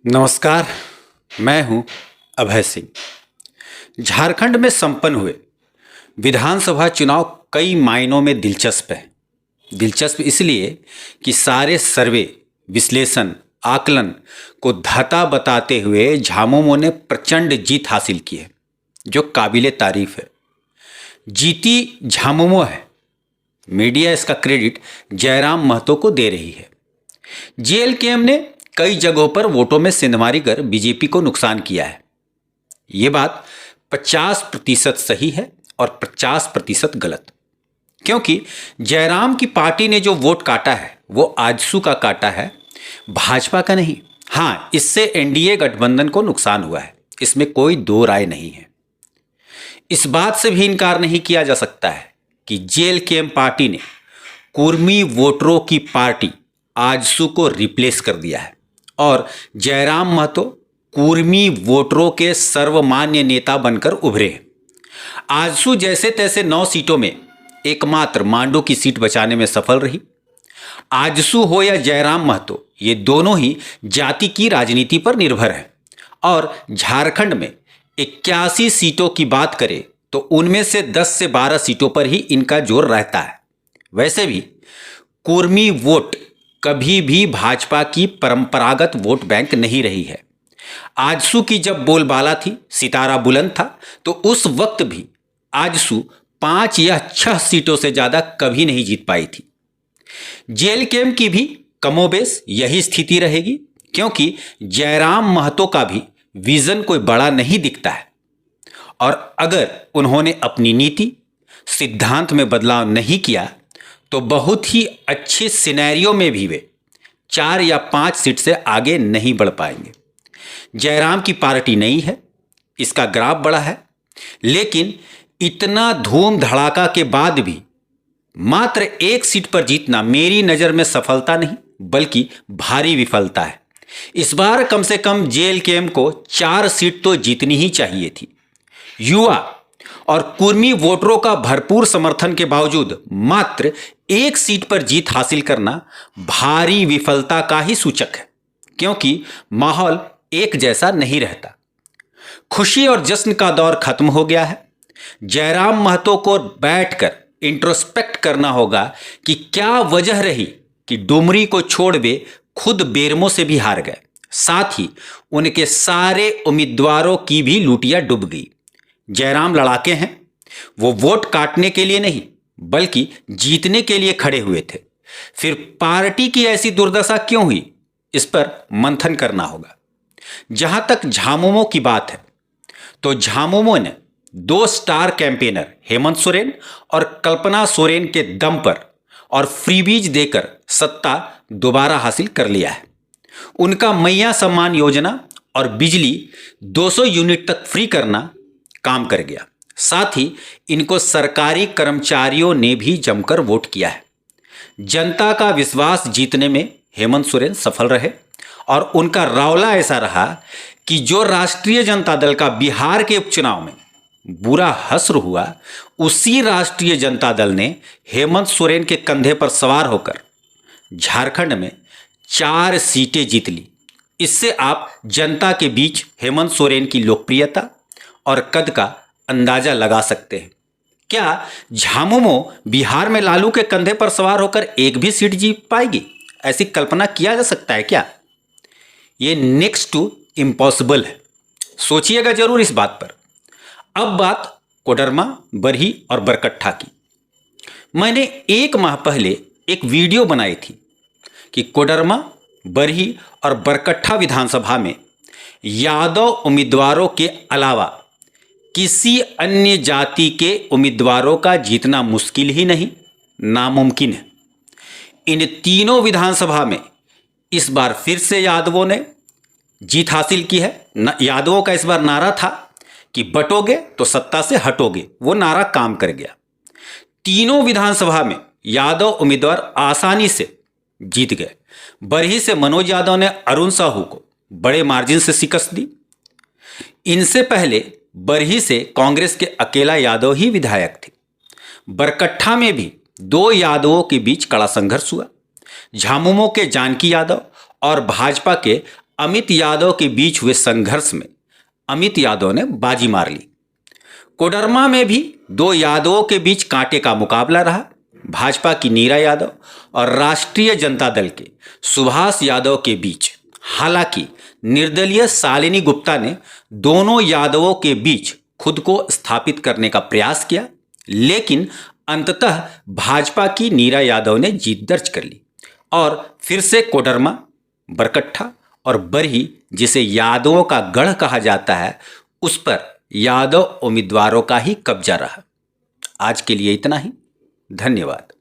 नमस्कार। मैं हूं अभय सिंह। झारखंड में संपन्न हुए विधानसभा चुनाव कई मायनों में दिलचस्प है। दिलचस्प इसलिए कि सारे सर्वे, विश्लेषण, आकलन को धाता बताते हुए झामुमो ने प्रचंड जीत हासिल की है, जो काबिले तारीफ है। जीती झामुमो है। मीडिया इसका क्रेडिट जयराम महतो को दे रही है। जेएलकेएम ने कई जगहों पर वोटों में सेंधमारी कर बीजेपी को नुकसान किया है। ये बात 50% सही है और 50% गलत, क्योंकि जयराम की पार्टी ने जो वोट काटा है वो आजसू का काटा है, भाजपा का नहीं। हाँ, इससे एनडीए गठबंधन को नुकसान हुआ है, इसमें कोई दो राय नहीं है। इस बात से भी इनकार नहीं किया जा सकता है कि जेएलकेएम पार्टी ने कुर्मी वोटरों की पार्टी आजसू को रिप्लेस कर दिया है और जयराम महतो कुर्मी वोटरों के सर्वमान्य नेता बनकर उभरे हैं। आजसू जैसे तैसे 9 सीटों में एकमात्र मांडू की सीट बचाने में सफल रही। आजसू हो या जयराम महतो, ये दोनों ही जाति की राजनीति पर निर्भर है और झारखंड में 81 सीटों की बात करें तो उनमें से 10 से 12 सीटों पर ही इनका जोर रहता है। वैसे भी कुर्मी वोट कभी भी भाजपा की परंपरागत वोट बैंक नहीं रही है। आजसू की जब बोलबाला थी, सितारा बुलंद था, तो उस वक्त भी आजसू 5 या 6 सीटों से ज्यादा कभी नहीं जीत पाई थी। जेएलकेएम की भी कमोबेश यही स्थिति रहेगी, क्योंकि जयराम महतो का भी विजन कोई बड़ा नहीं दिखता है और अगर उन्होंने अपनी नीति, सिद्धांत में बदलाव नहीं किया तो बहुत ही अच्छे सिनेरियो में भी वे 4 या 5 सीट से आगे नहीं बढ़ पाएंगे। जयराम की पार्टी नहीं है, इसका ग्राफ बड़ा है, लेकिन इतना धूम धड़ाका के बाद भी मात्र 1 सीट पर जीतना मेरी नज़र में सफलता नहीं बल्कि भारी विफलता है। इस बार कम से कम जेएलकेएम को 4 सीट तो जीतनी ही चाहिए थी। युवा और कुर्मी वोटरों का भरपूर समर्थन के बावजूद मात्र 1 सीट पर जीत हासिल करना भारी विफलता का ही सूचक है, क्योंकि माहौल एक जैसा नहीं रहता। खुशी और जश्न का दौर खत्म हो गया है। जयराम महतो को बैठकर इंट्रोस्पेक्ट करना होगा कि क्या वजह रही कि डुमरी को छोड़ वे खुद बेरमो से भी हार गए। साथ ही उनके सारे उम्मीदवारों की भी लूटियां डूब गई। जयराम लड़ाके हैं, वो वोट काटने के लिए नहीं बल्कि जीतने के लिए खड़े हुए थे। फिर पार्टी की ऐसी दुर्दशा क्यों हुई, इस पर मंथन करना होगा। जहां तक झामुमो की बात है तो झामुमो ने 2 स्टार कैंपेनर हेमंत सोरेन और कल्पना सोरेन के दम पर और फ्रीबीज देकर सत्ता दोबारा हासिल कर लिया है। उनका मैया सम्मान योजना और बिजली 200 यूनिट तक फ्री करना काम कर गया। साथ ही इनको सरकारी कर्मचारियों ने भी जमकर वोट किया है। जनता का विश्वास जीतने में हेमंत सोरेन सफल रहे और उनका रौला ऐसा रहा कि जो राष्ट्रीय जनता दल का बिहार के उपचुनाव में बुरा हश्र हुआ, उसी राष्ट्रीय जनता दल ने हेमंत सोरेन के कंधे पर सवार होकर झारखंड में 4 सीटें जीत ली। इससे आप जनता के बीच हेमंत सोरेन की लोकप्रियता और कद का अंदाजा लगा सकते हैं। क्या झामुमो बिहार में लालू के कंधे पर सवार होकर एक भी सीट जीत पाएगी? ऐसी कल्पना किया जा सकता है क्या? ये नेक्स्ट टू इम्पॉसिबल है। सोचिएगा जरूर इस बात पर। अब बात कोडरमा, बरही और बरकट्ठा की। मैंने 1 माह पहले एक वीडियो बनाई थी कि कोडरमा, बरही और बरकट्ठा विधानसभा में यादव उम्मीदवारों के अलावा किसी अन्य जाति के उम्मीदवारों का जीतना मुश्किल ही नहीं, नामुमकिन है। इन तीनों विधानसभा में इस बार फिर से यादवों ने जीत हासिल की है। यादवों का इस बार नारा था कि बटोगे तो सत्ता से हटोगे, वो नारा काम कर गया। तीनों विधानसभा में यादव उम्मीदवार आसानी से जीत गए। बरही से मनोज यादव ने अरुण साहू को बड़े मार्जिन से शिकस्त दी। इनसे पहले बरही से कांग्रेस के अकेला यादव ही विधायक थे। बरकट्ठा में भी 2 यादवों के बीच कड़ा संघर्ष हुआ। झामुमो के जानकी यादव और भाजपा के अमित यादव के बीच हुए संघर्ष में अमित यादव ने बाजी मार ली। कोडरमा में भी दो यादवों के बीच कांटे का मुकाबला रहा। भाजपा की नीरा यादव और राष्ट्रीय जनता दल के सुभाष यादव के बीच। हालांकि निर्दलीय शालिनी गुप्ता ने दोनों यादवों के बीच खुद को स्थापित करने का प्रयास किया, लेकिन अंततः भाजपा की नीरा यादव ने जीत दर्ज कर ली और फिर से कोडरमा, बरकट्ठा और बरही, जिसे यादवों का गढ़ कहा जाता है, उस पर यादव उम्मीदवारों का ही कब्जा रहा। आज के लिए इतना ही। धन्यवाद।